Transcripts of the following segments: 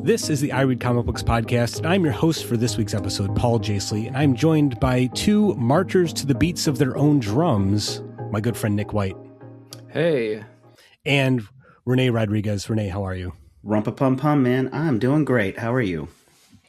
This is the I Read Comic Books podcast, and I'm your host for this week's episode, Paul Jasley, and I'm joined by two marchers to the beats of their own drums, my good friend Nick White. Hey. And René Rodriguez. René, how are you? Rumpa-pum-pum, man. I'm doing great. How are you?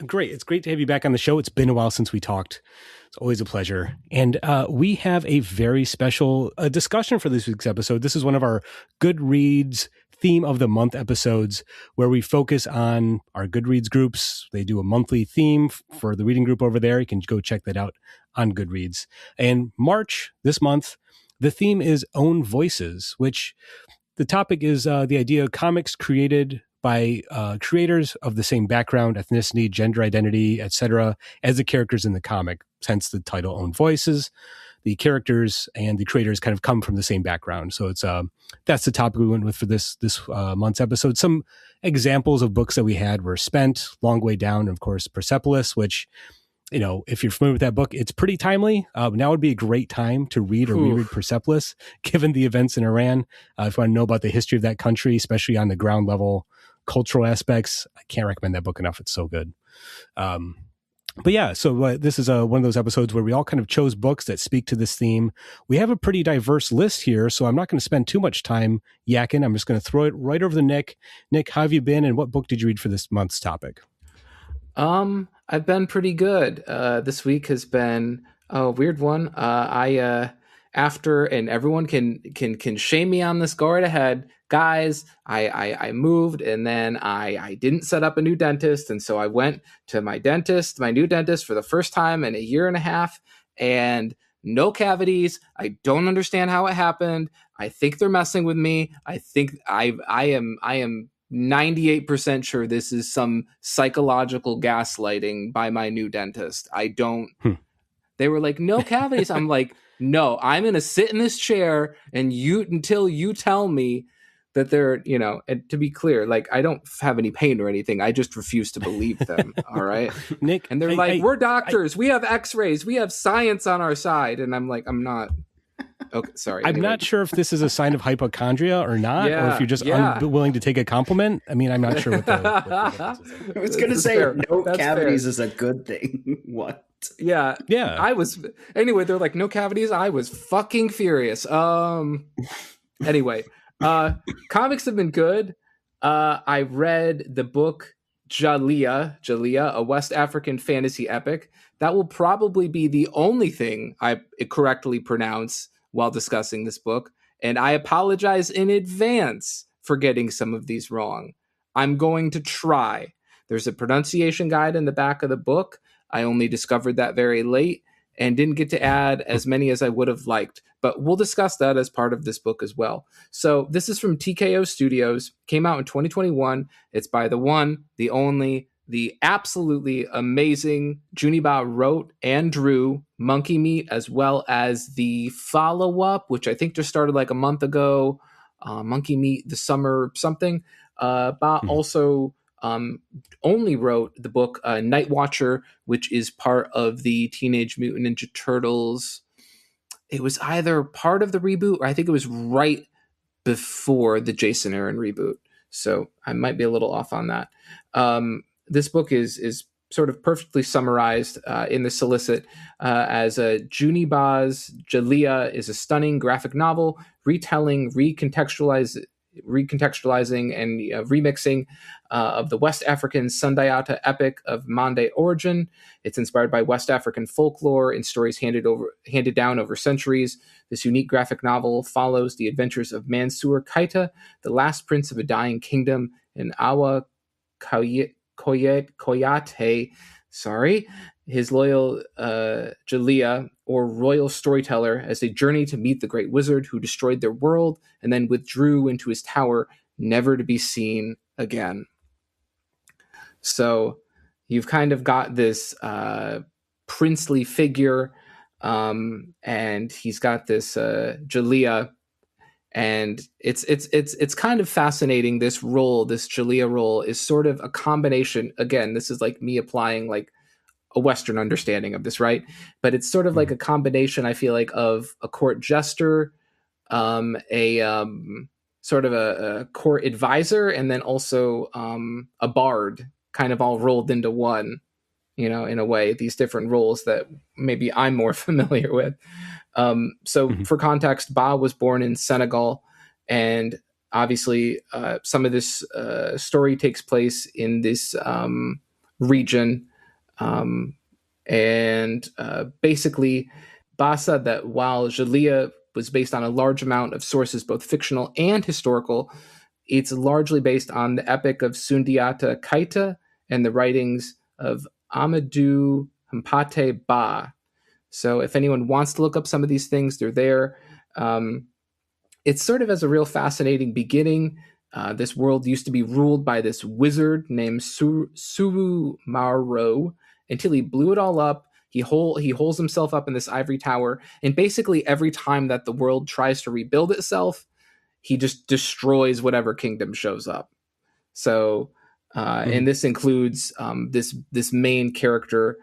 Great. It's great to have you back on the show. It's been a while since we talked. It's always a pleasure. And we have a very special discussion for this week's episode. This is one of our Goodreads Theme of the Month episodes where we focus on our Goodreads groups. They do a monthly theme for the reading group over there. You can go check that out on Goodreads. And March, this month, the theme is Own Voices, which the topic is the idea of comics created by creators of the same background, ethnicity, gender identity, etc., as the characters in the comic, hence the title Own Voices. The characters and the creators kind of come from the same background. So it's that's the topic we went with for this month's episode. Some examples of books that we had were Spent, Long Way Down, and of course, Persepolis, which, you know, if you're familiar with that book, it's pretty timely. Now would be a great time to read or reread Persepolis, given the events in Iran. If you want to know about the history of that country, especially on the ground level cultural aspects, I can't recommend that book enough. It's so good. But yeah, so this is one of those episodes where we all kind of chose books that speak to this theme. We have a pretty diverse list here, so I'm not going to spend too much time yakking. I'm just going to throw it right over to Nick. Nick, how have you been, and what book did you read for this month's topic? I've been pretty good. This week has been a weird one. After, and everyone can shame me on this, go right ahead. Guys, I moved, and then I didn't set up a new dentist, and so I went to my new dentist for the first time in a year and a half, and no cavities. I don't understand how it happened. I think they're messing with me. I think I am 98% sure this is some psychological gaslighting by my new dentist. I don't. They were like, no cavities. I'm like, no, I'm going to sit in this chair until you tell me that they're, you know, and to be clear, like, I don't have any pain or anything. I just refuse to believe them. All right. Nick. And they're we're doctors. We have x-rays. We have science on our side. And I'm like, I'm not. Okay, sorry. I'm not sure if this is a sign of hypochondria or not, or if you're just unwilling to take a compliment. I mean, I'm not sure what the I was going to say no cavities is a good thing. What? Yeah. Anyway, they're like, no cavities. I was fucking furious. Anyway, comics have been good. I read the book Djeliya, a West African fantasy epic. That will probably be the only thing I correctly pronounce while discussing this book, and I apologize in advance for getting some of these wrong. I'm going to try. There's a pronunciation guide in the back of the book. I only discovered that very late and didn't get to add as many as I would have liked, but we'll discuss that as part of this book as well. So this is from TKO Studios, came out in 2021. It's by the one, the only, the absolutely amazing Juniba wrote and drew Monkey Meat, as well as the follow-up, which I think just started like a month ago, Monkey Meat, the summer something. Also only wrote the book Night Watcher, which is part of the Teenage Mutant Ninja Turtles. It was either part of the reboot, or I think it was right before the Jason Aaron reboot. So I might be a little off on that. This book is sort of perfectly summarized in the solicit as Juniba's Djeliya is a stunning graphic novel retelling, recontextualizing and remixing of the West African Sundayata epic of Mande origin. It's inspired by West African folklore and stories handed down over centuries. This unique graphic novel follows the adventures of Mansour Kaita, the last prince of a dying kingdom, and Awa Koyate, his loyal Djeliya, or royal storyteller, as they journey to meet the great wizard who destroyed their world and then withdrew into his tower, never to be seen again. So you've kind of got this princely figure, and he's got this Djeliya, and it's kind of fascinating. This Djeliya role is sort of a combination. Again, this is like me applying like a Western understanding of this, right? But it's sort of like a combination, I feel like, of a court jester, sort of a court advisor, and then also a bard kind of all rolled into one, in a way, these different roles that maybe I'm more familiar with. So for context, Ba was born in Senegal, and obviously some of this story takes place in this region. And basically, Ba said that while Djeliya was based on a large amount of sources, both fictional and historical, it's largely based on the epic of Sundiata Keita and the writings of Amadou Hampâté Bâ. So if anyone wants to look up some of these things, they're there. It sort of has a real fascinating beginning. This world used to be ruled by this wizard named Suru Maro until he blew it all up. He holds himself up in this ivory tower, and basically every time that the world tries to rebuild itself, he just destroys whatever kingdom shows up. So, and this includes this main character,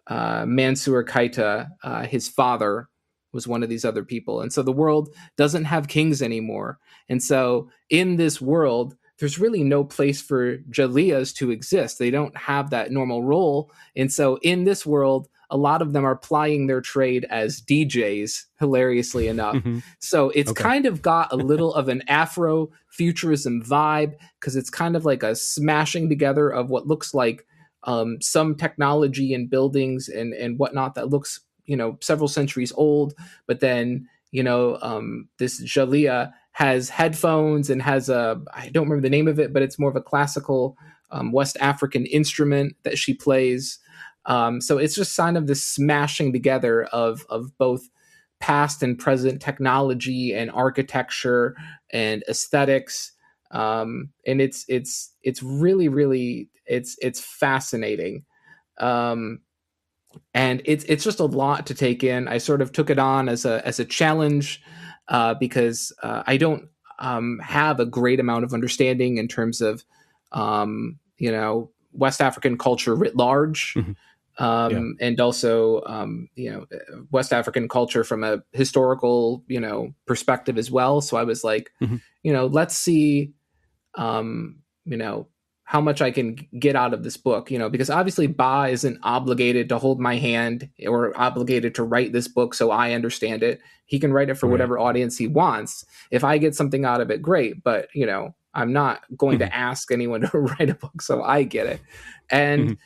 Mansour Keita. His father was one of these other people, and so the world doesn't have kings anymore. And so, in this world, there's really no place for Djeliyas to exist. They don't have that normal role, and so in this world, a lot of them are plying their trade as DJs, hilariously enough. So it's kind of got a little of an Afro-futurism vibe, because it's kind of like a smashing together of what looks like some technology and buildings and whatnot that looks, several centuries old. But then, this Djeliya has headphones and has I don't remember the name of it, but it's more of a classical West African instrument that she plays. So it's just kind of this smashing together of both past and present technology and architecture and aesthetics. And it's really, really, it's fascinating. And it's just a lot to take in. I sort of took it on as a challenge, because I don't have a great amount of understanding in terms of, West African culture writ large. And also, West African culture from a historical, perspective as well. So I was like, let's see, how much I can get out of this book, because obviously Ba isn't obligated to hold my hand or obligated to write this book so I understand it. He can write it for whatever audience he wants. If I get something out of it, great. But, I'm not going to ask anyone to write a book so I get it. And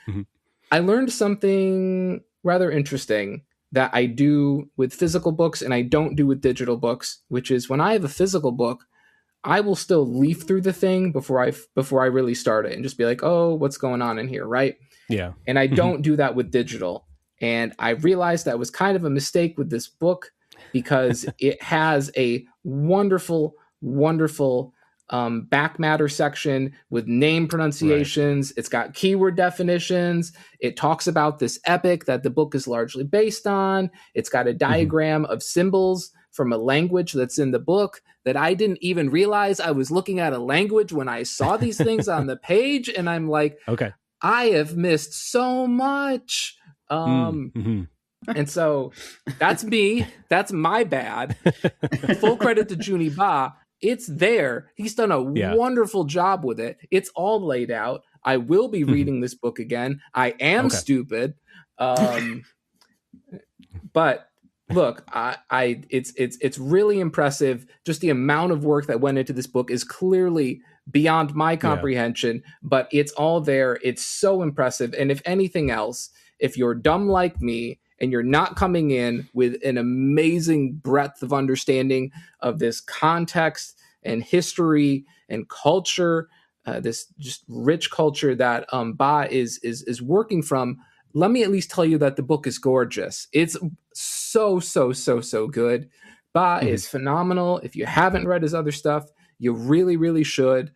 I learned something rather interesting that I do with physical books and I don't do with digital books, which is when I have a physical book, I will still leaf through the thing before I really start it and just be like, oh, what's going on in here, right? Yeah. And I don't do that with digital. And I realized that was kind of a mistake with this book, because it has a wonderful, wonderful back matter section with name pronunciations. Right. It's got keyword definitions. It talks about this epic that the book is largely based on. It's got a diagram of symbols from a language that's in the book that I didn't even realize I was looking at a language when I saw these things on the page. And I'm like, okay, I have missed so much. And so that's me. That's my bad. Full credit to Juni Ba. It's there. He's done a wonderful job with it. It's all laid out. I will be reading this book again. I am stupid. But look, it's really impressive. Just the amount of work that went into this book is clearly beyond my comprehension, but it's all there. It's so impressive. And if anything else, if you're dumb like me and you're not coming in with an amazing breadth of understanding of this context and history and culture, this just rich culture that Ba is working from, let me at least tell you that the book is gorgeous. It's so good. Ba is phenomenal. If you haven't read his other stuff, you really, really should.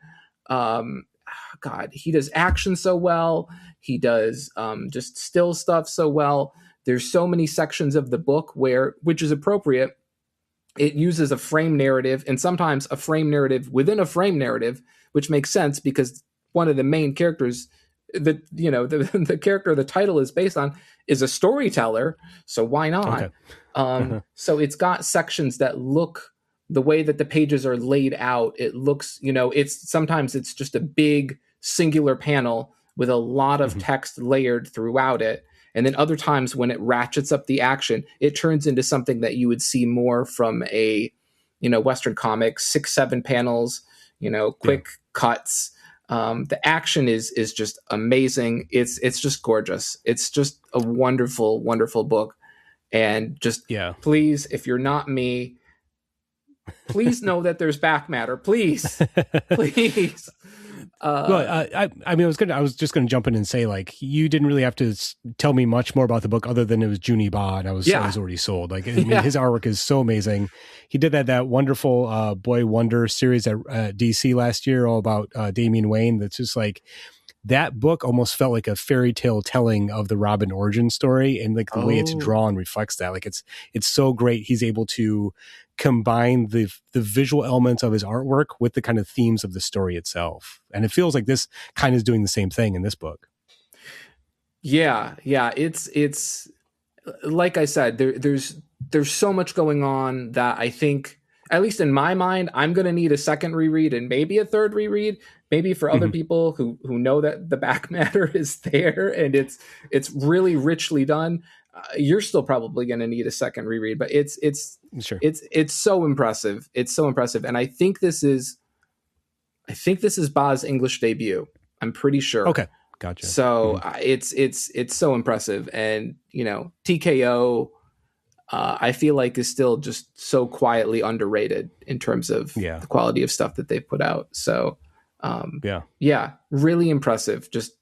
God, he does action so well. He does just still stuff so well. There's so many sections of the book which is appropriate, it uses a frame narrative, and sometimes a frame narrative within a frame narrative, which makes sense because one of the main characters, the character the title is based on, is a storyteller. So why not? Okay. So it's got sections that look the way that the pages are laid out. It looks, it's sometimes it's just a big singular panel with a lot of text layered throughout it. And then other times when it ratchets up the action, it turns into something that you would see more from a, Western comic, 6-7 panels, quick cuts. The action is just amazing. It's just gorgeous. It's just a wonderful, wonderful book. And just please, if you're not me, please know that there's back matter. Please, please. I was just gonna jump in and say, like, you didn't really have to tell me much more about the book other than it was Juni Ba, and I was already sold. Like, his artwork is so amazing. He did that wonderful Boy Wonder series at DC last year, all about Damian Wayne. That's just like, that book almost felt like a fairy tale telling of the Robin origin story, and like the way it's drawn reflects that. Like, it's so great. He's able to combine the visual elements of his artwork with the kind of themes of the story itself, and it feels like this kind of is doing the same thing in this book. It's like I said, there's so much going on that I think, at least in my mind, I'm going to need a second reread and maybe a third reread, maybe for other people who know that the back matter is there and it's really richly done. You're still probably going to need a second reread, but it's so impressive. It's so impressive. And I think this is Ba's English debut. I'm pretty sure. Okay. Gotcha. So it's so impressive. And, TKO, I feel like is still just so quietly underrated in terms of the quality of stuff that they've put out. So, really impressive. Just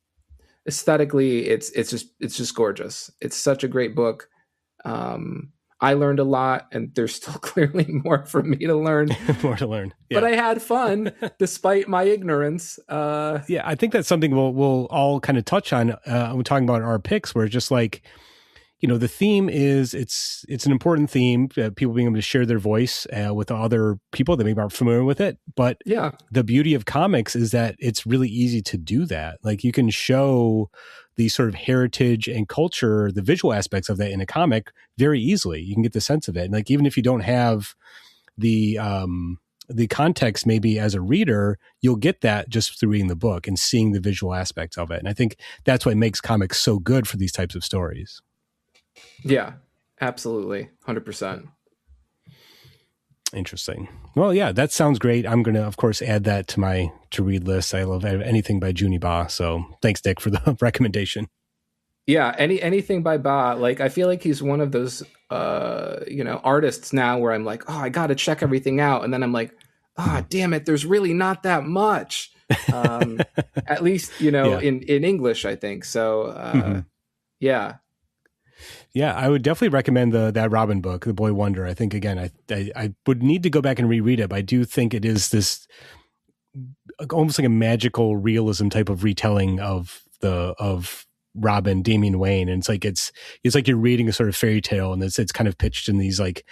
aesthetically, it's just gorgeous. It's such a great book. I learned a lot, and there's still clearly more for me to learn. More to learn. Yeah. But I had fun despite my ignorance. I think that's something we'll all kind of touch on when we're talking about our picks, where it's just like, the theme is it's an important theme, people being able to share their voice with other people that maybe aren't familiar with it. But the beauty of comics is that it's really easy to do that. Like, you can show the sort of heritage and culture, the visual aspects of that in a comic very easily. You can get the sense of it. And like, even if you don't have the context, maybe as a reader, you'll get that just through reading the book and seeing the visual aspects of it. And I think that's what makes comics so good for these types of stories. Yeah, absolutely. 100%. Interesting. Well, yeah, that sounds great. I'm going to, of course, add that to my to-read list. I love anything by Juni Ba. So thanks, Dick, for the recommendation. Yeah, anything by Ba. Like, I feel like he's one of those, artists now where I'm like, oh, I got to check everything out. And then I'm like, damn it, there's really not that much. At least, in English, I think. So, yeah. Yeah, I would definitely recommend that Robin book, The Boy Wonder. I think, again, I would need to go back and reread it, but I do think it is this almost like a magical realism type of retelling of Robin, Damian Wayne. And it's like you're reading a sort of fairy tale, and it's kind of pitched in these like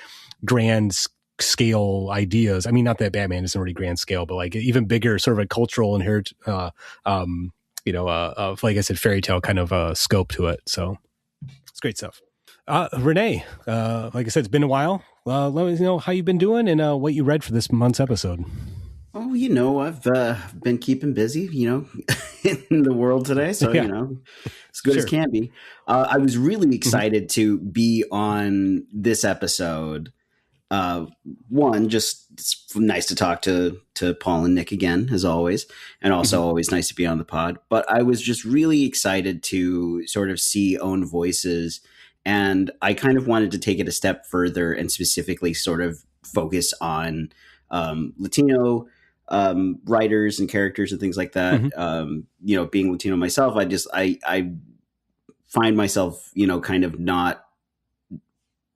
grand scale ideas. I mean, not that Batman isn't already grand scale, but like even bigger sort of a cultural inherent, like I said, fairy tale kind of scope to it. So it's great stuff. René, like I said, it's been a while. Let me know how you've been doing and what you read for this month's episode. Oh, I've been keeping busy, in the world today. So, as good as can be. I was really excited to be on this episode. One, just it's nice to talk to Paul and Nick again, as always, and also always nice to be on the pod. But I was just really excited to sort of see own voices, and I kind of wanted to take it a step further and specifically sort of focus on Latino writers and characters and things like that. Being Latino myself, I find myself, kind of not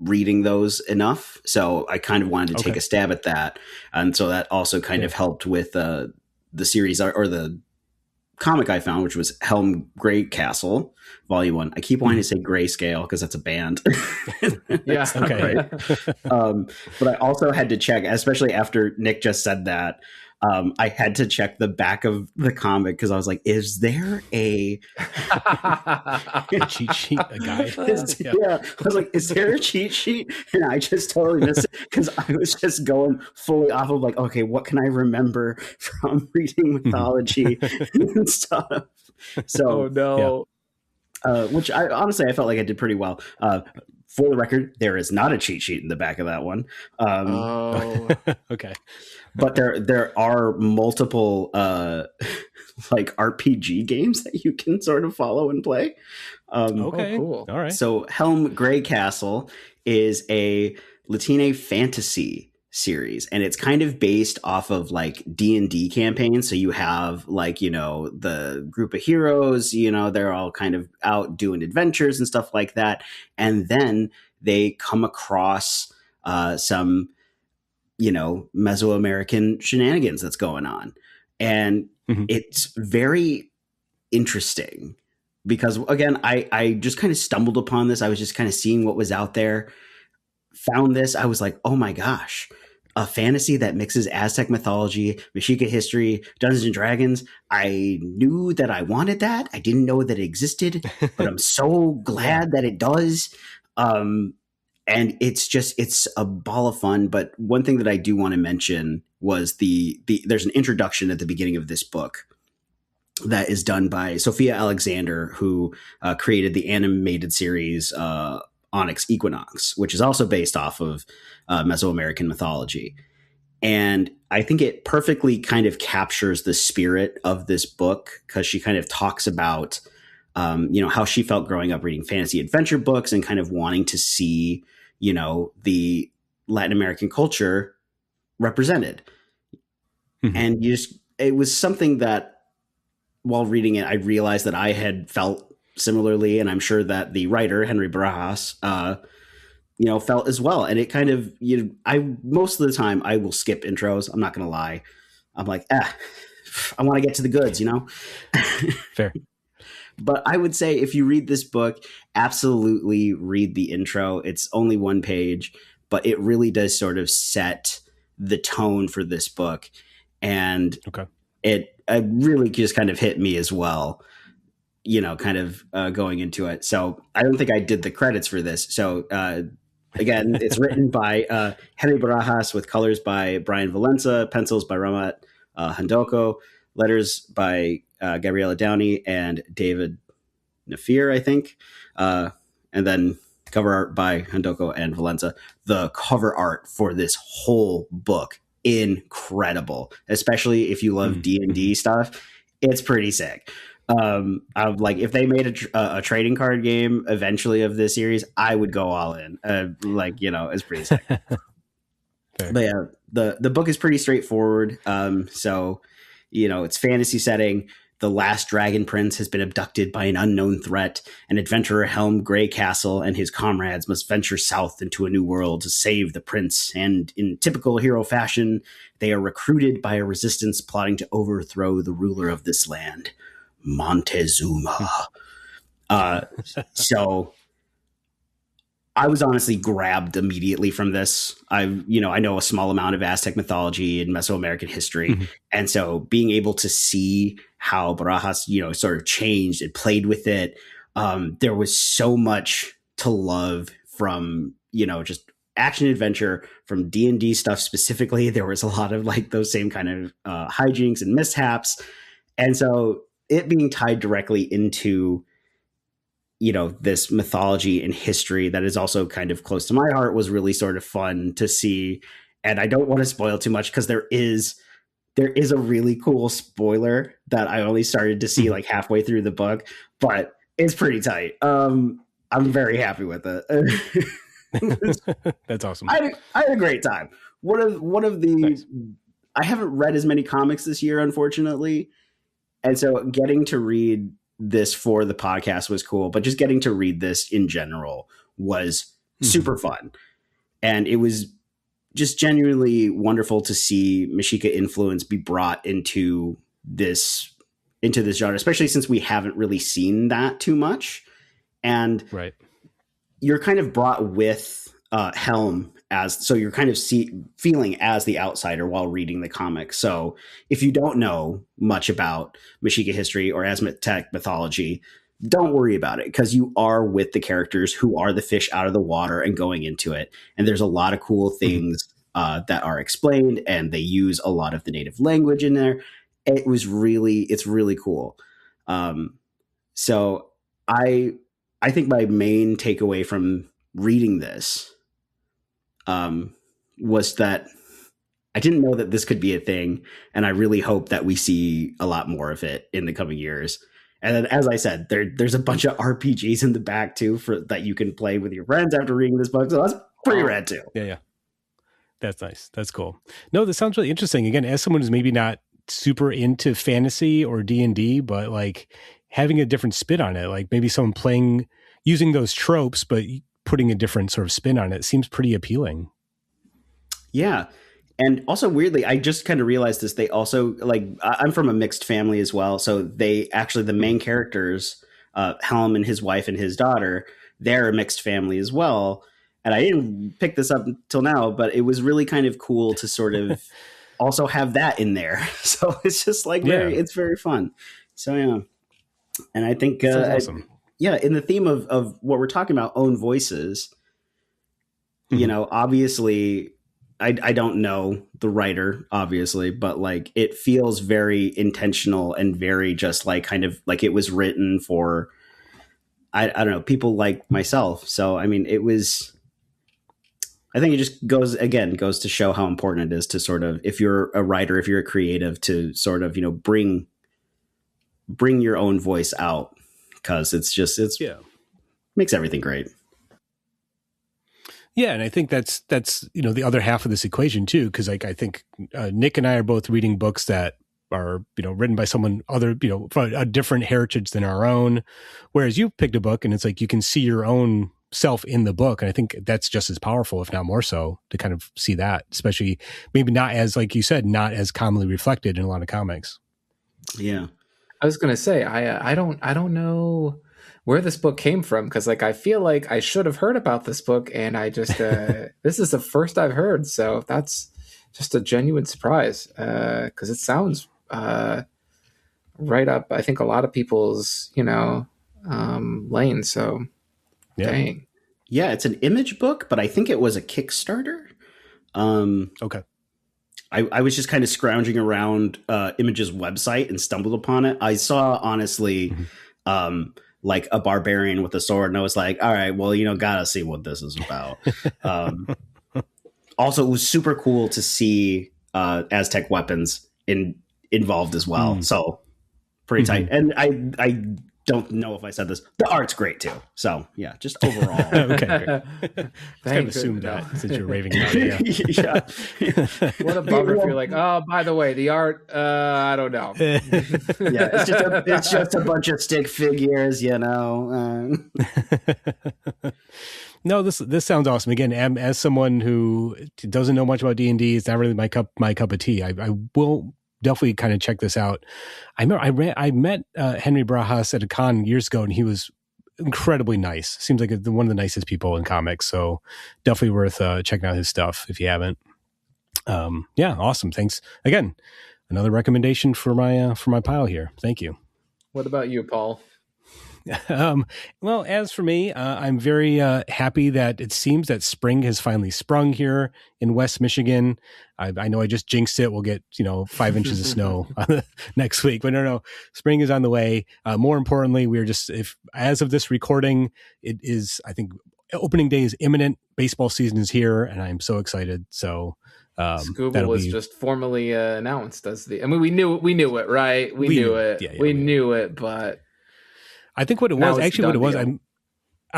reading those enough. So I kind of wanted to take a stab at that. And so that also kind of helped with the series or the comic I found, which was Helm Greycastle, Volume 1. I keep wanting to say Grayscale because that's a band. Yeah. Okay. Right. But I also had to check, especially after Nick just said that, I had to check the back of the comic because I was like, is there a cheat sheet, a guide? Yeah. I was like, is there a cheat sheet? And I just totally missed it because I was just going fully off of like, okay, what can I remember from reading mythology and stuff? So, oh no. Which I honestly, I felt like I did pretty well. For the record, there is not a cheat sheet in the back of that one. Okay. But there are multiple like RPG games that you can sort of follow and play. Okay. Cool. All right. So Helm Greycastle is a Latine fantasy series, and it's kind of based off of like D&D campaigns. So you have like, you know, the group of heroes, you know, they're all kind of out doing adventures and stuff like that. And then they come across some, you know, Mesoamerican shenanigans that's going on. And it's very interesting because, again, I just kind of stumbled upon this. I was just kind of seeing what was out there, found this. I was like, oh my gosh, a fantasy that mixes Aztec mythology, Mexica history, Dungeons and Dragons. I knew that I wanted that. I didn't know that it existed, but I'm so glad that it does. And it's a ball of fun. But one thing that I do want to mention was there's an introduction at the beginning of this book that is done by Sophia Alexander, who created the animated series Onyx Equinox, which is also based off of Mesoamerican mythology. And I think it perfectly kind of captures the spirit of this book because she kind of talks about, you know, how she felt growing up reading fantasy adventure books and kind of wanting to see, you know, the Latin American culture represented. And it was something that while reading it, I realized that I had felt similarly. And I'm sure that the writer, Henry Barajas, you know, felt as well. And it kind of, you know, most of the time I will skip intros. I'm not going to lie. I'm like, I want to get to the goods, you know? Fair. But I would say if you read this book, absolutely read the intro. It's only one page, but it really does sort of set the tone for this book. And it really just kind of hit me as well, you know, kind of going into it. So I don't think I did the credits for this. So again, it's written by Henry Barajas with colors by Brian Valenza, pencils by Ramat Handoko, letters by Gabriella Downey and David Lamphere, I think. And then cover art by Handoko and Valenza. The cover art for this whole book, incredible, especially if you love D&D stuff. It's pretty sick. I'm like, if they made a trading card game eventually of this series, I would go all in. Like, you know, it's pretty sick. But yeah, the book is pretty straightforward. So, you know, it's fantasy setting. The last dragon prince has been abducted by an unknown threat, and adventurer Helm Greycastle and his comrades must venture south into a new world to save the prince. And in typical hero fashion, they are recruited by a resistance plotting to overthrow the ruler of this land, Montezuma. So I was honestly grabbed immediately from this. I know a small amount of Aztec mythology and Mesoamerican history. And so being able to see how Barajas, you know, sort of changed and played with it. There was so much to love from, you know, just action adventure, from D&D stuff specifically. There was a lot of like those same kind of hijinks and mishaps. And so it being tied directly into, you know, this mythology and history that is also kind of close to my heart was really sort of fun to see. And I don't want to spoil too much because there is a really cool spoiler that I only started to see like halfway through the book, but it's pretty tight. I'm very happy with it. That's awesome. I had a great time. One of the, nice. I haven't read as many comics this year, unfortunately. And so getting to read this for the podcast was cool, but just getting to read this in general was super fun. And it was just genuinely wonderful to see Mexica influence be brought into this genre, especially since we haven't really seen that too much. And you're kind of brought with Helm so you're kind of feeling as the outsider while reading the comic. So if you don't know much about Mexica history or Aztec mythology, don't worry about it, because you are with the characters who are the fish out of the water and going into it. And there's a lot of cool things that are explained, and they use a lot of the native language in there. It's really cool. So I think my main takeaway from reading this was that I didn't know that this could be a thing, and I really hope that we see a lot more of it in the coming years. And then, as I said, there's a bunch of RPGs in the back too that you can play with your friends after reading this book. So that's pretty rad too. Yeah. That's nice. That's cool. No, this sounds really interesting. Again, as someone who's maybe not super into fantasy or D&D, but like having a different spin on it, like maybe someone using those tropes, but putting a different sort of spin on it seems pretty appealing. Yeah. And also, weirdly, I just kind of realized this. They also, like, I'm from a mixed family as well. So they actually, the main characters, Helm and his wife and his daughter, they're a mixed family as well. And I didn't pick this up until now, but it was really kind of cool to sort of also have that in there. So it's just like, it's very fun. So, yeah. And I think, awesome. In the theme of what we're talking about, own voices, you know, obviously, I don't know the writer, obviously, but like it feels very intentional and very just like kind of like it was written for, I don't know, people like myself. So, I mean, I think it just goes to show how important it is to sort of, if you're a writer, if you're a creative, to sort of, you know, bring your own voice out, because it's makes everything great. Yeah, and I think that's you know the other half of this equation too, because like I think Nick and I are both reading books that are, you know, written by someone other, you know, from a different heritage than our own, whereas you picked a book and it's like you can see your own self in the book, and I think that's just as powerful, if not more so, to kind of see that, especially maybe not as, like you said, not as commonly reflected in a lot of comics. Yeah, I was gonna say I don't know where this book came from, because like I feel like I should have heard about this book, and I just this is the first I've heard, so that's just a genuine surprise, because it sounds right up, I think, a lot of people's, you know, lane. So dang. Yeah, it's an Image book, but I think it was a Kickstarter. Okay. I was just kind of scrounging around Image's website and stumbled upon it. I saw, honestly, like a barbarian with a sword, and I was like, all right, well, you know, gotta see what this is about. Also, it was super cool to see Aztec weapons involved as well. So pretty tight. And I don't know if I said this, the art's great too. So yeah, just overall. Okay, great. I kind of assumed that since you're raving about it. Yeah. What a bummer if you're like, oh, by the way, the art, I don't know. It's just a bunch of stick figures, you know. No, this sounds awesome. Again, as someone who doesn't know much about D&D, it's not really my cup of tea. I will definitely kind of check this out. I met Henry Barajas at a con years ago, and he was incredibly nice. Seems like one of the nicest people in comics. So definitely worth checking out his stuff if you haven't. Yeah, awesome. Thanks again. Another recommendation for my pile here. Thank you. What about you, Paul? Well, as for me, I'm very happy that it seems that spring has finally sprung here in West Michigan. I know I just jinxed it. We'll get 5 inches of snow next week, but no, spring is on the way. More importantly, we're just, as of this recording, it is, I think, opening day is imminent. Baseball season is here, and I'm so excited. So Scuba was just formally announced as the. I mean, we knew it, right? We knew it. Yeah, we knew it, but. I think what it was, I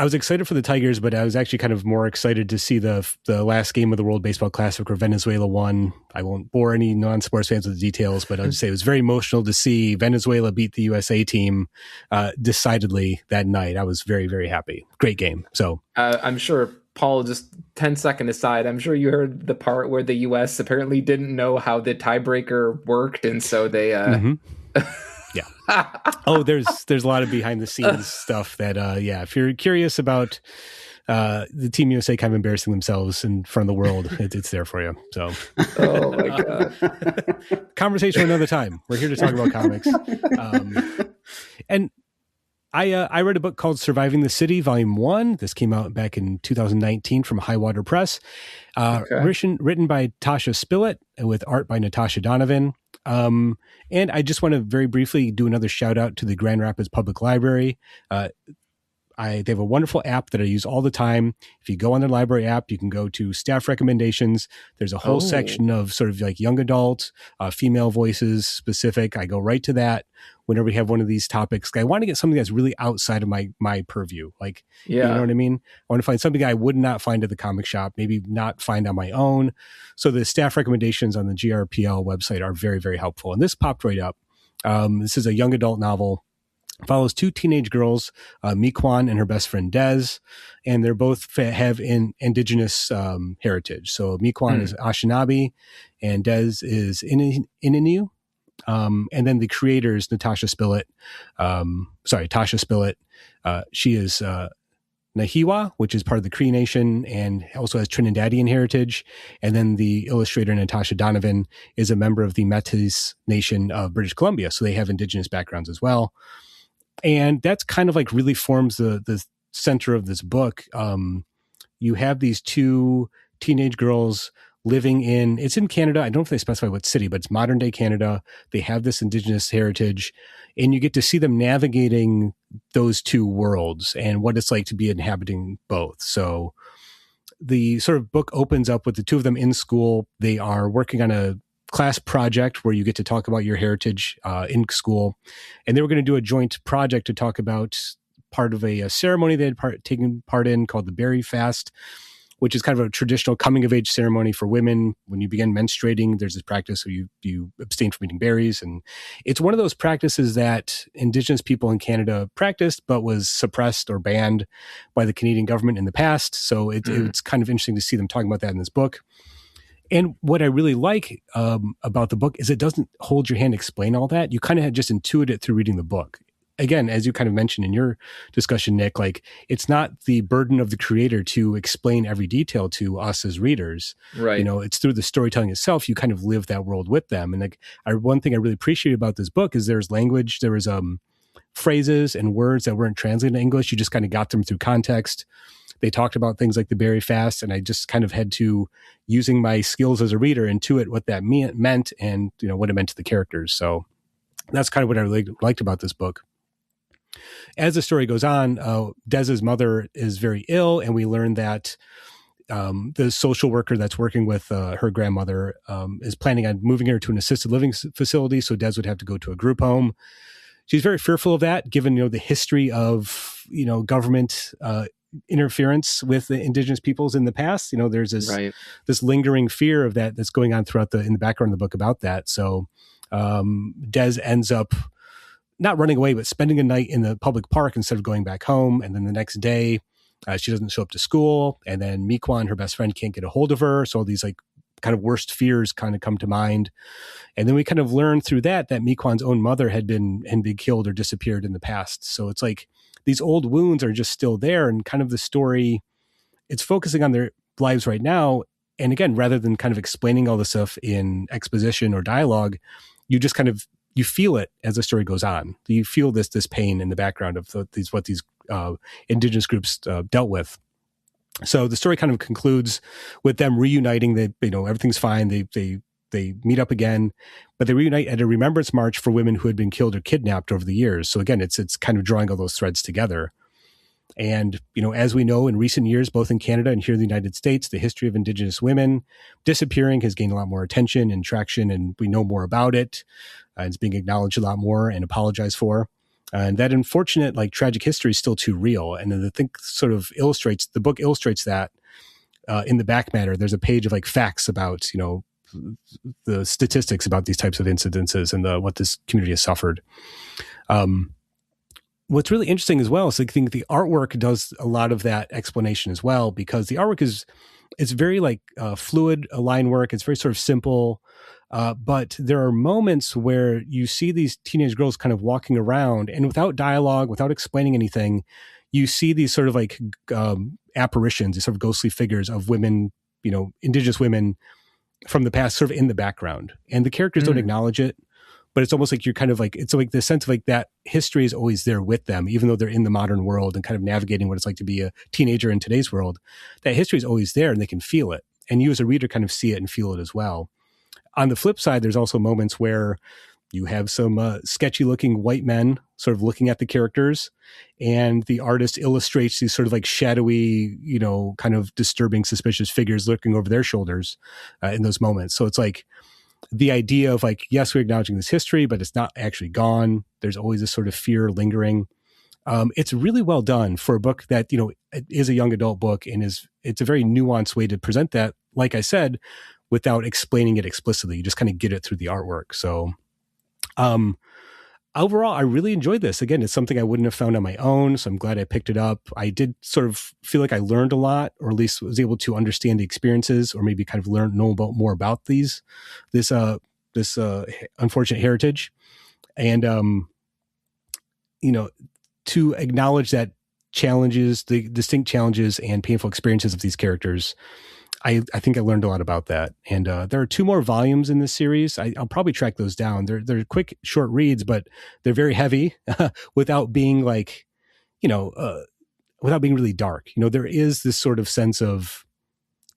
was excited for the Tigers, but I was actually kind of more excited to see the last game of the World Baseball Classic where Venezuela won. I won't bore any non-sports fans with the details, but I'll just say it was very emotional to see Venezuela beat the USA team decidedly that night. I was very, very happy. Great game. So I'm sure, Paul, just 10-second aside, I'm sure you heard the part where the US apparently didn't know how the tiebreaker worked, and so they... Yeah. Oh, there's a lot of behind the scenes stuff that, if you're curious about the Team USA kind of embarrassing themselves in front of the world, it's there for you. So, oh my God. Conversation another time. We're here to talk about comics. And I read a book called Surviving the City, Volume 1. This came out back in 2019 from Highwater Press. Written by Tasha Spillett with art by Natasha Donovan. And I just want to very briefly do another shout out to the Grand Rapids Public Library. They have a wonderful app that I use all the time. If you go on their library app, you can go to staff recommendations. There's a whole section of sort of like young adult, female voices specific. I go right to that whenever we have one of these topics. I want to get something that's really outside of my purview. Like, you know what I mean? I want to find something I would not find at the comic shop, maybe not find on my own. So the staff recommendations on the GRPL website are very, very helpful. And this popped right up. This is a young adult novel. Follows two teenage girls, Miquan and her best friend Des, and they're both have indigenous heritage. So Miquan is Anishinaabe, and Des is Innu. And then the creators, Tasha Spillett. She is Nahiwa, which is part of the Cree Nation and also has Trinidadian heritage. And then the illustrator, Natasha Donovan, is a member of the Métis Nation of British Columbia. So they have indigenous backgrounds as well. And that's kind of like really forms the center of this book. You have these two teenage girls living it's in Canada. I don't know if they specify what city, but it's modern day Canada. They have this indigenous heritage, and you get to see them navigating those two worlds and what it's like to be inhabiting both. So the sort of book opens up with the two of them in school. They are working on a class project where you get to talk about your heritage in school. And they were going to do a joint project to talk about part of a ceremony they had taken part in called the Berry Fast, which is kind of a traditional coming of age ceremony for women. When you begin menstruating, there's this practice where you abstain from eating berries. And it's one of those practices that Indigenous people in Canada practiced, but was suppressed or banned by the Canadian government in the past. So it's kind of interesting to see them talking about that in this book. And what I really like about the book is it doesn't hold your hand, explain all that. You kind of just intuit it through reading the book. Again, as you kind of mentioned in your discussion, Nick, like it's not the burden of the creator to explain every detail to us as readers. Right. You know, it's through the storytelling itself. You kind of live that world with them. And like one thing I really appreciate about this book is there's language. There was phrases and words that weren't translated to English. You just kind of got them through context. They talked about things like the Berry Fast, and I just kind of had to, using my skills as a reader, intuit what that meant and, you know, what it meant to the characters. So that's kind of what I really liked about this book. As the story goes on, Des's mother is very ill, and we learn that the social worker that's working with her grandmother is planning on moving her to an assisted living facility, so Des would have to go to a group home. She's very fearful of that, given, you know, the history of, you know, government interference with the Indigenous peoples in the past. You know, there's this lingering fear of that that's going on throughout in the background of the book about that. So Des ends up not running away, but spending a night in the public park instead of going back home. And then the next day, she doesn't show up to school. And then Miquan, her best friend, can't get a hold of her. So all these like kind of worst fears kind of come to mind. And then we kind of learn through that Miquan's own mother had been killed or disappeared in the past. So it's like these old wounds are just still there, and kind of the story, it's focusing on their lives right now. And again, rather than kind of explaining all this stuff in exposition or dialogue, you just kind of, you feel it as the story goes on. You feel this pain in the background of what these Indigenous groups dealt with. So the story kind of concludes with them reuniting. They, you know, everything's fine. They meet up again, but they reunite at a remembrance march for women who had been killed or kidnapped over the years. So again, it's kind of drawing all those threads together. And, you know, as we know, in recent years, both in Canada and here in the United States, the history of Indigenous women disappearing has gained a lot more attention and traction, and we know more about it. It's being acknowledged a lot more and apologized for. And that unfortunate, like, tragic history is still too real. And I think sort of the book illustrates that in the back matter. There's a page of like facts about, you know, the statistics about these types of incidences and what this community has suffered. What's really interesting as well is I think the artwork does a lot of that explanation as well, because the artwork it's very like fluid line work. It's very sort of simple. But there are moments where you see these teenage girls kind of walking around, and without dialogue, without explaining anything, you see these sort of like apparitions, these sort of ghostly figures of women, indigenous women from the past, sort of in the background, and the characters don't acknowledge it. But it's almost like you're kind of like, it's like the sense of like that history is always there with them, even though they're in the modern world and kind of navigating what it's like to be a teenager in today's world. That history is always there and they can feel it. And you as a reader kind of see it and feel it as well. On the flip side, there's also moments where you have some sketchy looking white men sort of looking at the characters, and the artist illustrates these sort of like shadowy, kind of disturbing, suspicious figures looking over their shoulders in those moments. So it's like, the idea of like, yes, we're acknowledging this history, but it's not actually gone. There's always this sort of fear lingering. It's really well done for a book that, is a young adult book, and it's a very nuanced way to present that, like I said, without explaining it explicitly. You just kind of get it through the artwork. So overall, I really enjoyed this. Again, it's something I wouldn't have found on my own, so I'm glad I picked it up. I did sort of feel like I learned a lot, or at least was able to understand the experiences, or maybe kind of know more about this unfortunate heritage, and to acknowledge that challenges, the distinct challenges and painful experiences of these characters. I think I learned a lot about that. And there are 2 more volumes in this series. I'll probably track those down. They're quick, short reads, but they're very heavy without being like, without being really dark. There is this sort of sense of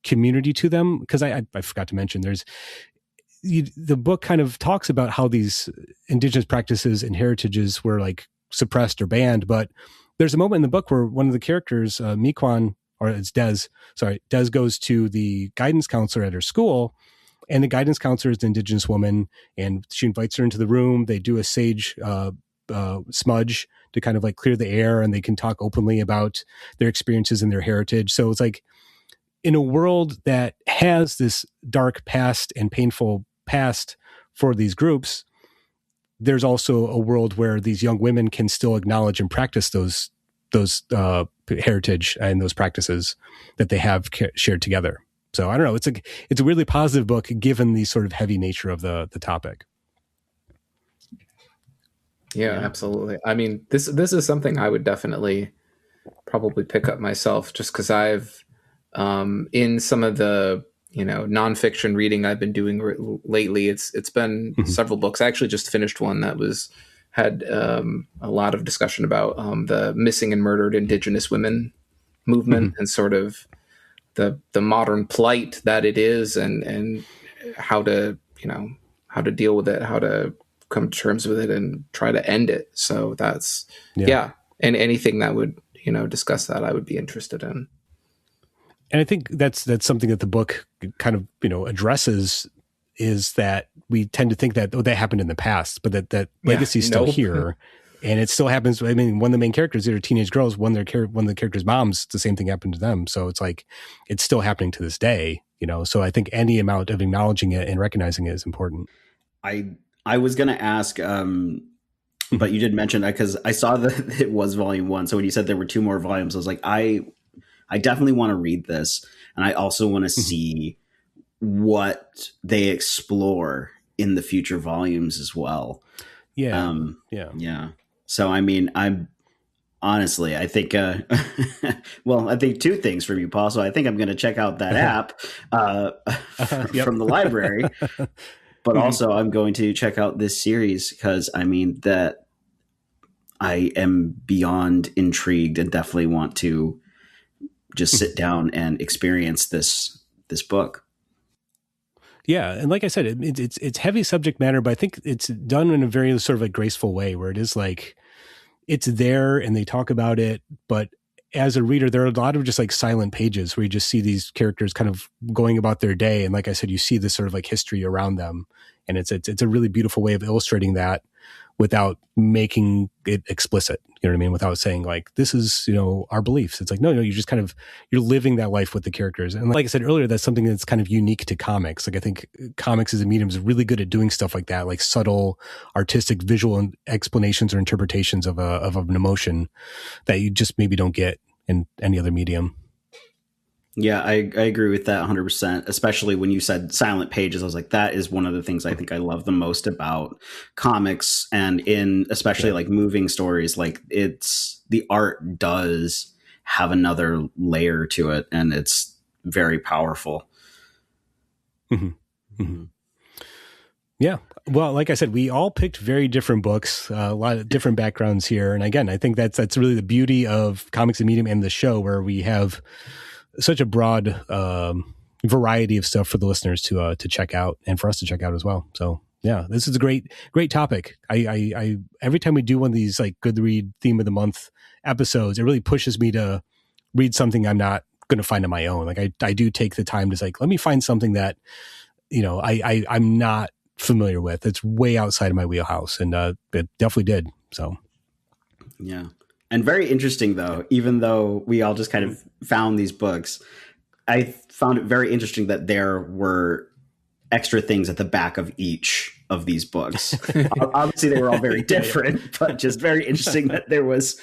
community to them, because I forgot to mention the book kind of talks about how these indigenous practices and heritages were like suppressed or banned. But there's a moment in the book where one of the characters, Miquan, or it's Des goes to the guidance counselor at her school, and the guidance counselor is an indigenous woman, and she invites her into the room. They do a sage smudge to kind of like clear the air, and they can talk openly about their experiences and their heritage. So it's like, in a world that has this dark past and painful past for these groups, there's also a world where these young women can still acknowledge and practice those heritage and those practices that they have shared together. So I don't know. It's a really positive book given the sort of heavy nature of the topic. Yeah, absolutely. I mean, this is something I would definitely probably pick up myself, just because I've in some of the nonfiction reading I've been doing lately, it's been several books. I actually just finished one that had a lot of discussion about the missing and murdered Indigenous women movement and sort of the modern plight that it is, and how to deal with it, how to come to terms with it and try to end it. So that's and anything that would discuss that, I would be interested in. And I think that's something that the book kind of addresses, is that we tend to think that that happened in the past, but that legacy is still here, and it still happens. I mean, one of the main characters, they're teenage girls. One of the characters' moms, the same thing happened to them. So it's like it's still happening to this day. So I think any amount of acknowledging it and recognizing it is important. I was going to ask, but you did mention that, because I saw that it was volume 1. So when you said there were 2 more volumes, I was like, I definitely want to read this, and I also want to see what they explore in the future volumes as well. Yeah. So, I mean, I'm honestly, I think, I think 2 things from you, Paul. So I think I'm going to check out that app from the library, but also I'm going to check out this series, because I mean that I am beyond intrigued and definitely want to just sit down and experience this book. Yeah, and like I said, it's heavy subject matter, but I think it's done in a very sort of a graceful way, where it is like it's there and they talk about it, but as a reader, there are a lot of just like silent pages where you just see these characters kind of going about their day, and like I said, you see this sort of like history around them, and it's a really beautiful way of illustrating that without making it explicit. You know what I mean? Without saying like, this is, our beliefs. It's like, no, you just kind of, you're living that life with the characters. And like I said earlier, that's something that's kind of unique to comics. Like I think comics as a medium is really good at doing stuff like that, like subtle artistic visual explanations or interpretations of an emotion that you just maybe don't get in any other medium. Yeah, I agree with that 100%, especially when you said silent pages. I was like, that is one of the things I think I love the most about comics, and in especially like moving stories, like it's the art does have another layer to it, and it's very powerful. Mm-hmm. Mm-hmm. Yeah. Well, like I said, we all picked very different books, a lot of different backgrounds here. And again, I think that's really the beauty of Comics and Medium and the show, where we have such a broad variety of stuff for the listeners to check out, and for us to check out as well. So yeah, this is a great topic. I every time we do one of these like Good Read Theme of the Month episodes, it really pushes me to read something I'm not going to find on my own. Like I do take the time to like, let me find something that, you know, I'm not familiar with. It's way outside of my wheelhouse, and it definitely did. So yeah. And very interesting though, even though we all just kind of found these books, I found it very interesting that there were extra things at the back of each of these books. Obviously they were all very different, but just very interesting that there was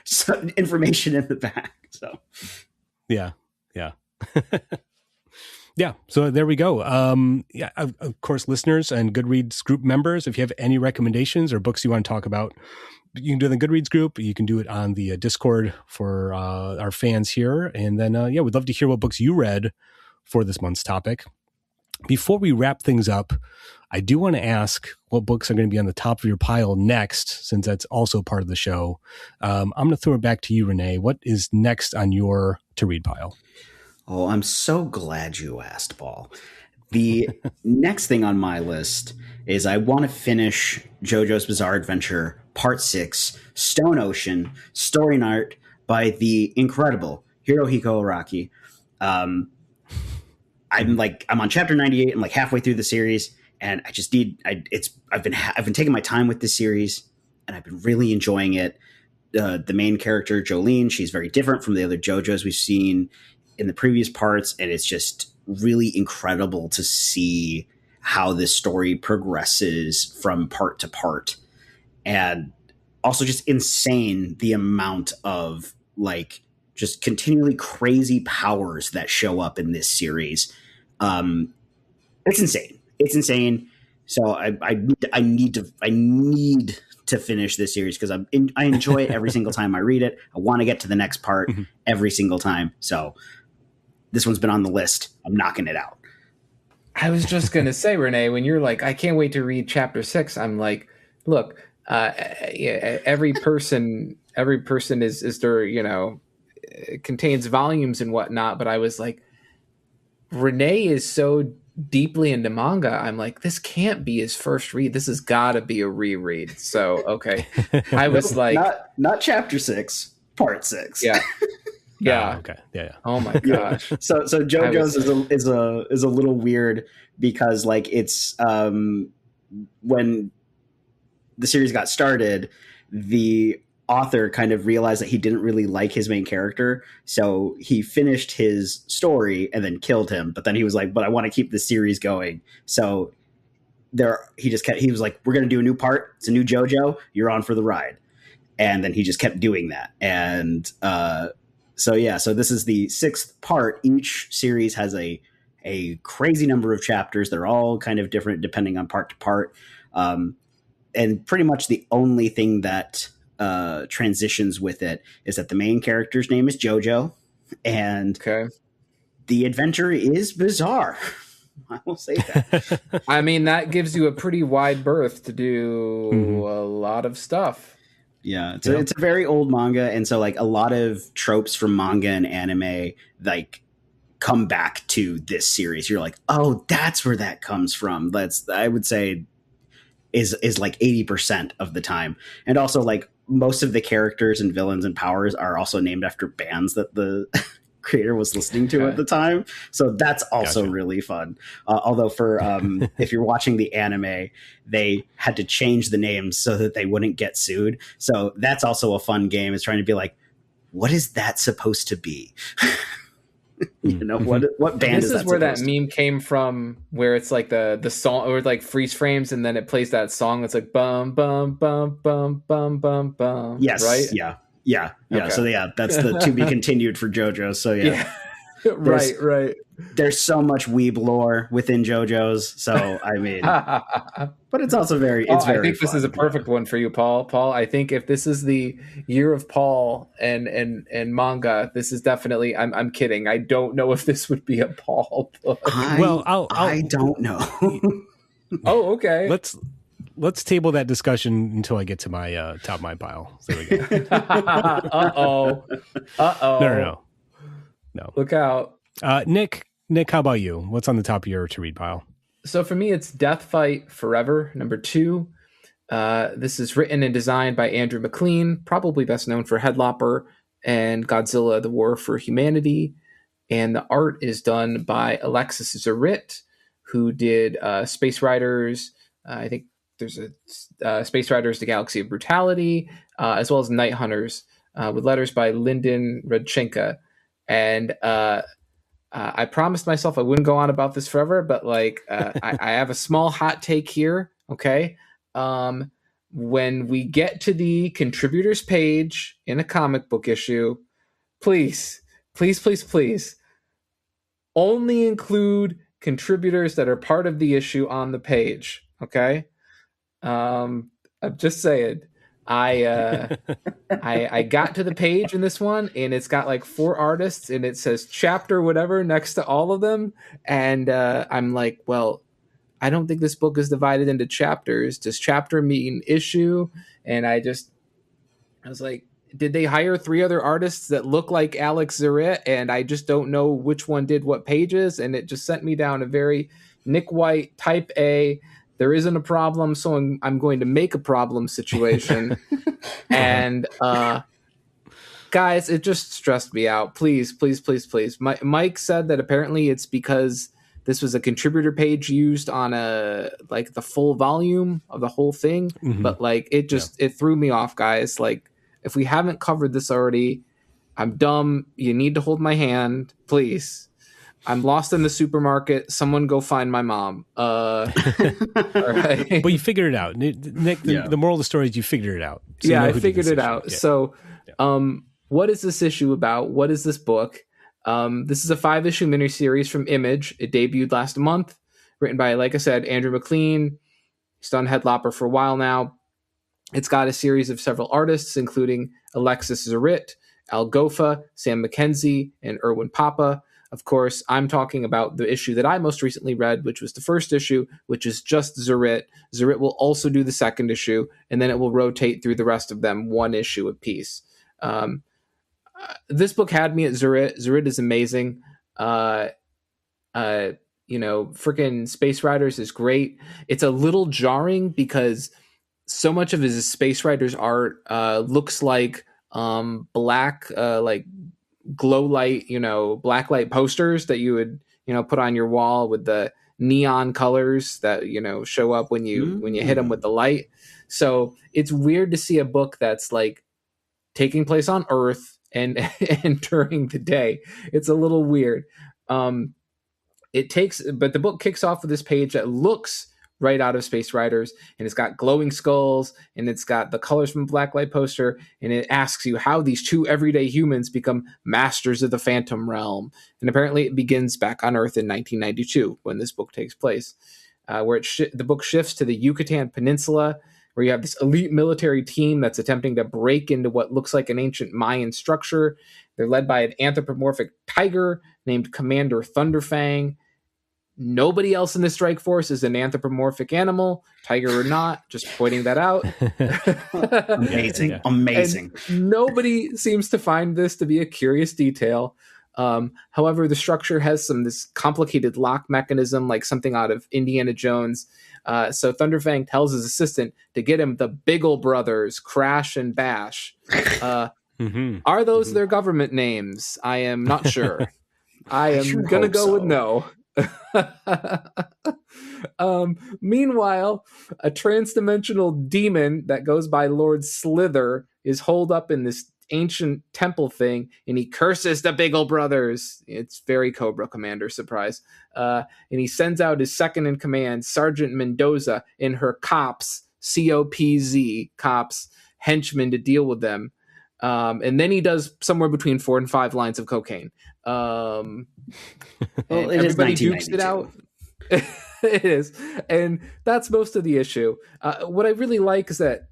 some information in the back. So yeah. Yeah. So there we go. Yeah. Of course, listeners and Goodreads group members, if you have any recommendations or books you want to talk about, you can do it in the Goodreads group. You can do it on the Discord for our fans here. And then, yeah, we'd love to hear what books you read for this month's topic. Before we wrap things up, I do want to ask what books are going to be on the top of your pile next, since that's also part of the show. I'm going to throw it back to you, René. What is next on your to-read pile? Oh, I'm so glad you asked, Paul. The next thing on my list is I want to finish JoJo's Bizarre Adventure Part 6, Stone Ocean, story and art by the incredible Hirohiko Araki. I'm on chapter 98. I'm like halfway through the series, and I just I've been taking my time with this series, and I've been really enjoying it. The main character, Jolene, she's very different from the other JoJos we've seen in the previous parts, and it's just really incredible to see how this story progresses from part to part. And also just insane the amount of like just continually crazy powers that show up in this series. It's insane. So I need to finish this series because I enjoy it every single time I read it. I want to get to the next part every single time. So this one's been on the list. I'm knocking it out. I was just going to say, René, when you're like, I can't wait to read chapter 6. I'm like, look, every person is their, you know, contains volumes and whatnot. But I was like, René is so deeply into manga. I'm like, this can't be his first read. This has got to be a reread. So, okay. I was like, not chapter 6, part 6. Yeah. Yeah. Oh, okay. Yeah. Oh my gosh. So JoJo's is a little weird because like it's when the series got started, the author kind of realized that he didn't really like his main character, so he finished his story and then killed him. But then he was like, "But I want to keep the series going." So he was like, "We're going to do a new part. It's a new JoJo. You're on for the ride." And then he just kept doing that. And so this is the 6th part. Each series has a crazy number of chapters. They're all kind of different depending on part to part. And pretty much the only thing that transitions with it is that the main character's name is Jojo, and the adventure is bizarre. I will say that. I mean, that gives you a pretty wide berth to do a lot of stuff. Yeah, it's a very old manga, and so like a lot of tropes from manga and anime like come back to this series. You're like, oh, that's where that comes from. I would say is like 80% of the time. And also like most of the characters and villains and powers are also named after bands that the creator was listening to at the time. So that's also really fun. Although for if you're watching the anime, they had to change the names so that they wouldn't get sued. So that's also a fun game, is trying to be like, what is that supposed to be? You know, what band is that? This is where that meme came from, where it's like the song, or like freeze frames, and then it plays that song that's like bum bum bum bum bum bum bum. Yes, right? Yeah. Okay. So yeah, that's the to be continued for JoJo. So yeah. Right. There's so much weeb lore within JoJo's. So, I mean, but it's also very I think fun. this is a perfect one for you, Paul. Paul, I think if this is the year of Paul and manga, this is definitely, I'm kidding. I don't know if this would be a Paul book. I don't know. Oh, okay. Let's table that discussion until I get to my top of my pile. So there we go. Uh-oh. No. Look out. Nick, how about you? What's on the top of your to read pile? So for me, it's Death Fight Forever, number 2. This is written and designed by Andrew MacLean, probably best known for Headlopper and Godzilla, The War for Humanity. And the art is done by Alexis Zarit, who did Space Riders. I think there's a Space Riders, The Galaxy of Brutality, as well as Night Hunters, with letters by Lyndon Rodchenka. And I promised myself I wouldn't go on about this forever, but I have a small hot take here. Okay. When we get to the contributors page in a comic book issue, please only include contributors that are part of the issue on the page. Okay. I'm just saying. I got to the page in this one, and it's got like 4 artists, and it says chapter whatever next to all of them, and I'm like, well, I don't think this book is divided into chapters. Does chapter mean issue? And I was like, did they hire 3 other artists that look like Alex Zaret, and I just don't know which one did what pages, and it just sent me down a very Nick White type A. There isn't a problem, so I'm going to make a problem situation. And guys, it just stressed me out. Please. Mike said that apparently it's because this was a contributor page used on the full volume of the whole thing. Mm-hmm. But it threw me off, guys. Like, if we haven't covered this already, I'm dumb. You need to hold my hand, please. I'm lost in the supermarket. Someone go find my mom. All right. But you figured it out. Nick, the moral of the story is you figured it out. So I figured it out. Yeah. So what is this issue about? What is this book? This is a 5-issue miniseries from Image. It debuted last month. Written by, like I said, Andrew MacLean. He's done Headlopper for a while now. It's got a series of several artists, including Alexis Zarit, Al Gofa, Sam McKenzie, and Erwin Papa. Of course, I'm talking about the issue that I most recently read, which was the first issue, which is just Zarit. Zarit will also do the second issue, and then it will rotate through the rest of them, 1 issue apiece. This book had me at Zarit. Zarit is amazing. Freaking Space Riders is great. It's a little jarring because so much of his Space Riders art looks like black, glow light, black light posters that you would, put on your wall with the neon colors that, show up when you hit them with the light. So it's weird to see a book that's like taking place on Earth and during the day. It's a little weird. But the book kicks off with this page that looks right out of Space Riders, and it's got glowing skulls, and it's got the colors from Blacklight poster, and it asks you how these 2 everyday humans become masters of the Phantom Realm. And apparently it begins back on Earth in 1992 when this book takes place, where the book shifts to the Yucatan Peninsula, where you have this elite military team that's attempting to break into what looks like an ancient Mayan structure. They're led by an anthropomorphic tiger named Commander Thunderfang. Nobody else in the strike force is an anthropomorphic animal, tiger or not, just pointing that out. Amazing. And nobody seems to find this to be a curious detail. However, the structure has this complicated lock mechanism, like something out of Indiana Jones. So Thunderfang tells his assistant to get him the Biggle Brothers, Crash and Bash. Are those their government names? I am not sure. I am going to go with no. Meanwhile, a transdimensional demon that goes by Lord Slither is holed up in this ancient temple thing, and he curses the Biggle Brothers. It's very Cobra Commander, surprise. And he sends out his second in command, Sergeant Mendoza, and her cops, COPZ, cops, henchmen, to deal with them. And then he does somewhere between 4 and 5 lines of cocaine. Well, everybody dukes it out. It is. And that's most of the issue. What I really like is that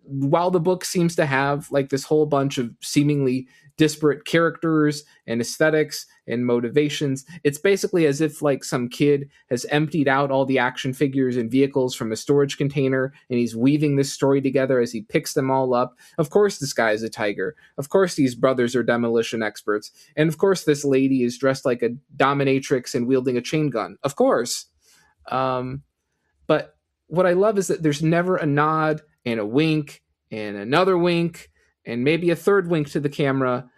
while the book seems to have like this whole bunch of seemingly disparate characters and aesthetics and motivations, it's basically as if like some kid has emptied out all the action figures and vehicles from a storage container, and he's weaving this story together as he picks them all up. Of course this guy is a tiger, of course these brothers are demolition experts, and of course this lady is dressed like a dominatrix and wielding a chain gun, of course. But what I love is that there's never a nod and a wink and another wink and maybe a third wink to the camera,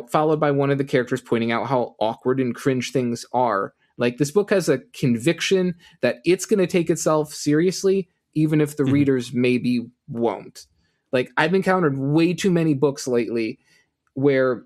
followed by one of the characters pointing out how awkward and cringe things are. Like, this book has a conviction that it's going to take itself seriously, even if the readers maybe won't. Like, I've encountered way too many books lately where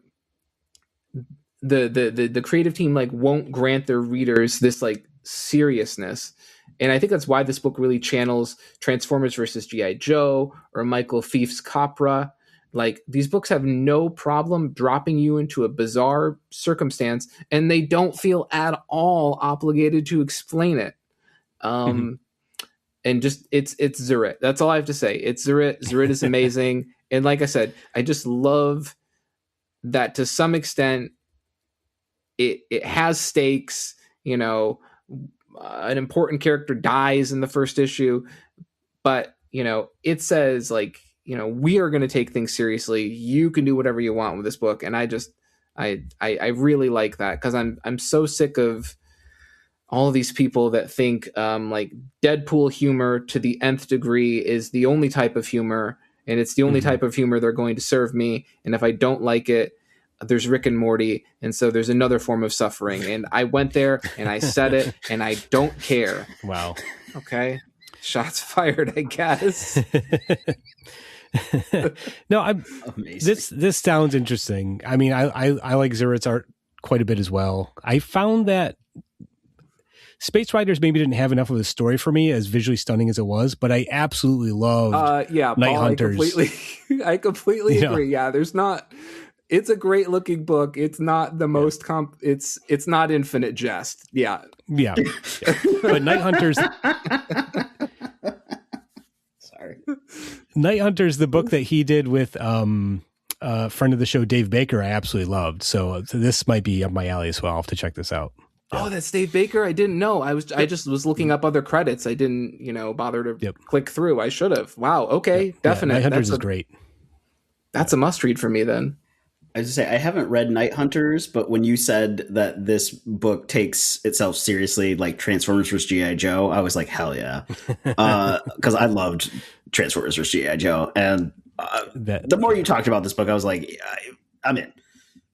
the creative team like won't grant their readers this like seriousness. And I think that's why this book really channels Transformers versus G.I. Joe or Michael Fief's Capra. Like, these books have no problem dropping you into a bizarre circumstance, and they don't feel at all obligated to explain it. And just, it's Zerit. That's all I have to say. It's Zerit. Zerit is amazing. And like I said, I just love that to some extent it has stakes. An important character dies in the first issue, but it says like, we are going to take things seriously. You can do whatever you want with this book. And I really like that, because I'm so sick of all of these people that think like Deadpool humor to the nth degree is the only type of humor, and it's the only type of humor they're going to serve me. And if I don't like it, there's Rick and Morty, and so there's another form of suffering. And I went there and I said it, and I don't care. Wow. Okay. Shots fired, I guess. No, I'm amazing. This sounds interesting. I mean, I like Zerit's art quite a bit as well. I found that Space Riders maybe didn't have enough of a story for me, as visually stunning as it was, but I absolutely loved Night Hunters. I completely agree. Yeah, it's a great looking book. It's not the most it's not Infinite Jest. Yeah. But Night Hunters Night Hunters, the book that he did with friend of the show Dave Baker, I absolutely loved. So this might be up my alley as well. I'll have to check this out. Yeah. Oh, that's Dave Baker? I didn't know. I just was looking up other credits. I didn't, bother to click through. I should have. Wow. Okay. Definitely. Night Hunters is great. That's a must read for me then. I was to say, I haven't read Night Hunters, but when you said that this book takes itself seriously, like Transformers vs. G.I. Joe, I was like, hell yeah. Because I loved Transformers vs. G.I. Joe. And the more you talked about this book, I was like, I'm in.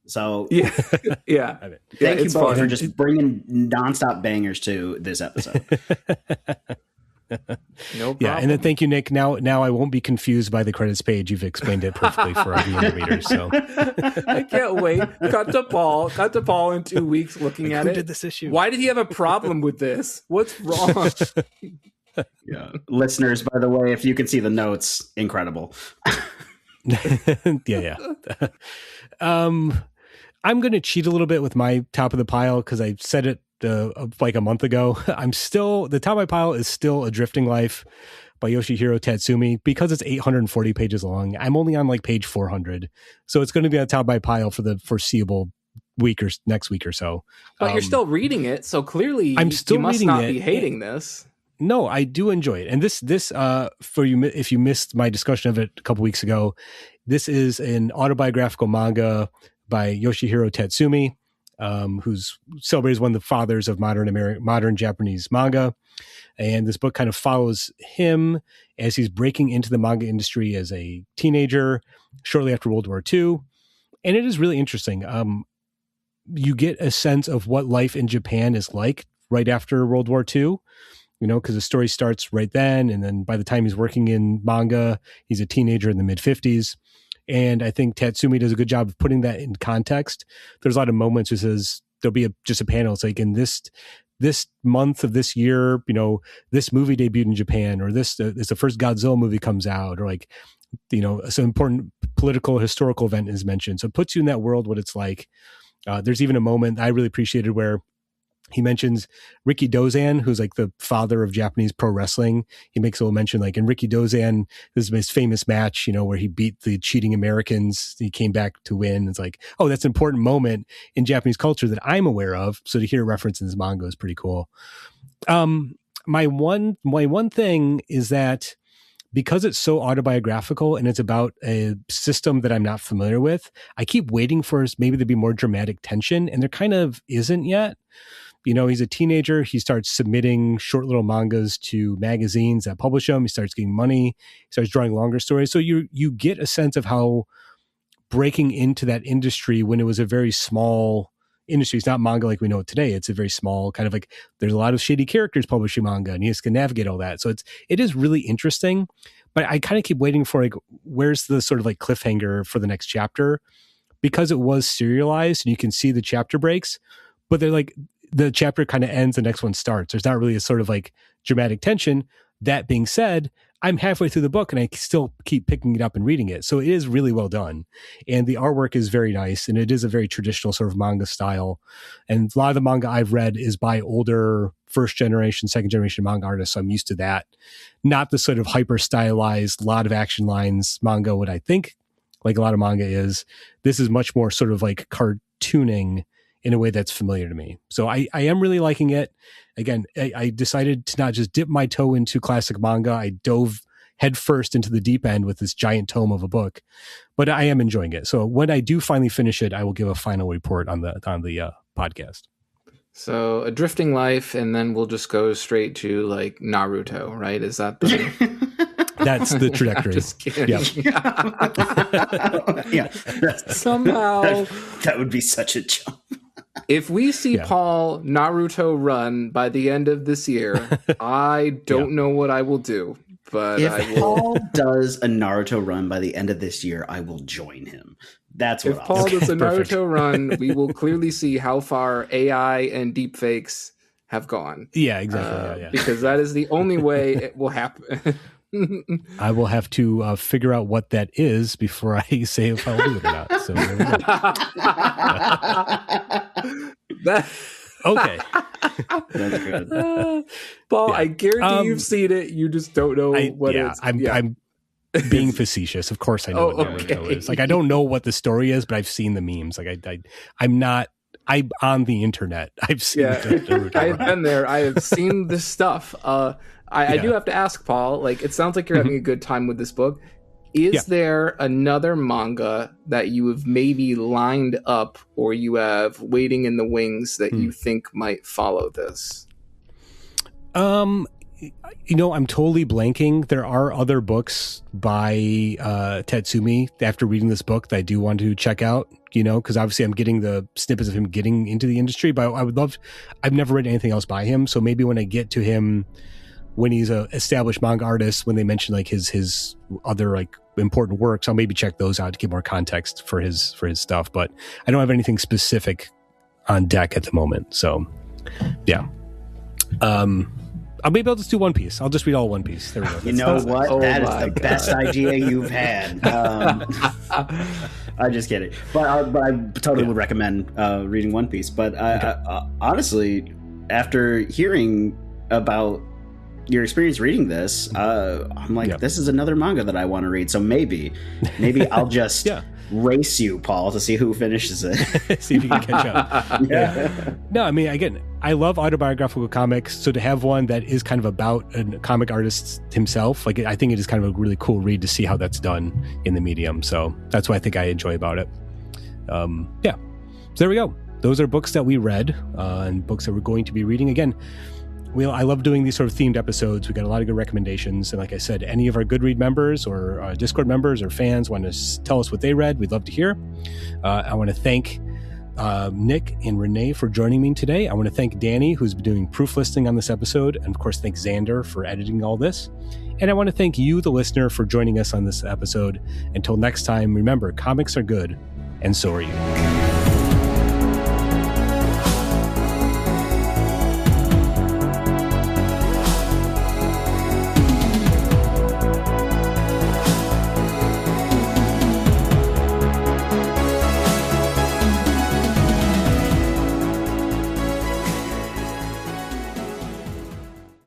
So yeah. Thank you both for just bringing nonstop bangers to this episode. No problem. Yeah, and then thank you, Nick. Now I won't be confused by the credits page. You've explained it perfectly for our readers. So I can't wait. Cut to Paul in 2 weeks looking at it. Who did this issue? Why did he have a problem with this? What's wrong? Yeah, listeners, by the way, if you can see the notes, incredible. yeah. I'm going to cheat a little bit with my top of the pile because I said it like a month ago. The top of my pile is still A Drifting Life by Yoshihiro Tatsumi, because it's 840 pages long. I'm only on like page 400, so it's going to be on the top of my pile for the foreseeable next week or so. But you're still reading it, so clearly you must not be hating this. No, I do enjoy it. And this for you, if you missed my discussion of it a couple weeks ago, this is an autobiographical manga by Yoshihiro Tatsumi, who's celebrated as one of the fathers of modern Japanese manga. And this book kind of follows him as he's breaking into the manga industry as a teenager shortly after World War II. And it is really interesting. You get a sense of what life in Japan is like right after World War II, because the story starts right then. And then by the time he's working in manga, he's a teenager in the mid-50s. And I think Tatsumi does a good job of putting that in context. There's a lot of moments where says there'll be just a panel. It's like, in this month of this year, this movie debuted in Japan, or this is the first Godzilla movie comes out, or like some important political historical event is mentioned. So it puts you in that world, what it's like. There's even a moment I really appreciated where he mentions Ricky Dozan, who's like the father of Japanese pro wrestling. He makes a little mention, like in Ricky Dozan, this is his famous match, where he beat the cheating Americans. He came back to win. It's like, oh, that's an important moment in Japanese culture that I'm aware of. So to hear a reference in this manga is pretty cool. My one thing is that because it's so autobiographical and it's about a system that I'm not familiar with, I keep waiting for maybe to be more dramatic tension, and there kind of isn't yet. He's a teenager. He starts submitting short little mangas to magazines that publish them. He starts getting money. He starts drawing longer stories. So you get a sense of how breaking into that industry when it was a very small industry. It's not manga like we know it today. It's a very small kind of like, there's a lot of shady characters publishing manga, and he has to navigate all that. So it is really interesting, but I kind of keep waiting for like, where's the sort of like cliffhanger for the next chapter, because it was serialized and you can see the chapter breaks, but they're like, the chapter kind of ends, the next one starts. There's not really a sort of like dramatic tension. That being said, I'm halfway through the book and I still keep picking it up and reading it. So it is really well done. And the artwork is very nice. And it is a very traditional sort of manga style. And a lot of the manga I've read is by older first generation, second generation manga artists. So I'm used to that. Not the sort of hyper stylized, lot of action lines manga, what I think like a lot of manga is. This is much more sort of like cartooning in a way that's familiar to me. So I am really liking it. Again, I decided to not just dip my toe into classic manga. I dove headfirst into the deep end with this giant tome of a book, but I am enjoying it. So when I do finally finish it, I will give a final report on the podcast. So a drifting life, and then we'll just go straight to like Naruto, right? Is that the... That's the trajectory. I'm just kidding. Yeah. Somehow that would be such a jump. If we see Paul Naruto run by the end of this year, I don't know what I will do. But if Paul does a Naruto run by the end of this year, I will join him. That's what. If Paul does a Naruto run, we will clearly see how far AI and deepfakes have gone. Yeah, exactly. Because that is the only way it will happen. I will have to figure out what that is before I say if I'll do it or not. So there we go. Okay. That's good. Paul, I guarantee you've seen it. You just don't know what it is. I'm being facetious. Of course I know what Naruto is. Like, I don't know what the story is, but I've seen the memes. Like, I'm on the internet. I've seen Naruto. I've been there. I have seen this stuff. I do have to ask, Paul, like, it sounds like you're having a good time with this book. Is there another manga that you have maybe lined up or you have waiting in the wings that you think might follow this? I'm totally blanking. There are other books by Tatsumi after reading this book that I do want to check out, because obviously I'm getting the snippets of him getting into the industry, but I've never read anything else by him. So maybe when I get to him, when he's a established manga artist, when they mention like his other like important works, I'll maybe check those out to get more context for his stuff. But I don't have anything specific on deck at the moment. So yeah. Maybe I'll just do One Piece. I'll just read all One Piece. There we go. You know what? That is the best idea you've had. I'm just kidding. But I totally would recommend reading One Piece. But honestly, after hearing about your experience reading this, I'm like, this is another manga that I want to read. So maybe I'll just race you, Paul, to see who finishes it. See if you can catch up. No, I mean, again, I love autobiographical comics. So to have one that is kind of about a comic artist himself, like, I think it is kind of a really cool read to see how that's done in the medium. So that's what I think I enjoy about it. So there we go. Those are books that we read and books that we're going to be reading. Again, I love doing these sort of themed episodes. We got a lot of good recommendations. And like I said, any of our Goodread members or Discord members or fans want to tell us what they read, we'd love to hear. I want to thank Nick and René for joining me today. I want to thank Danny, who's been doing proof listing on this episode. And of course, thank Zander for editing all this. And I want to thank you, the listener, for joining us on this episode. Until next time, remember, comics are good, and so are you.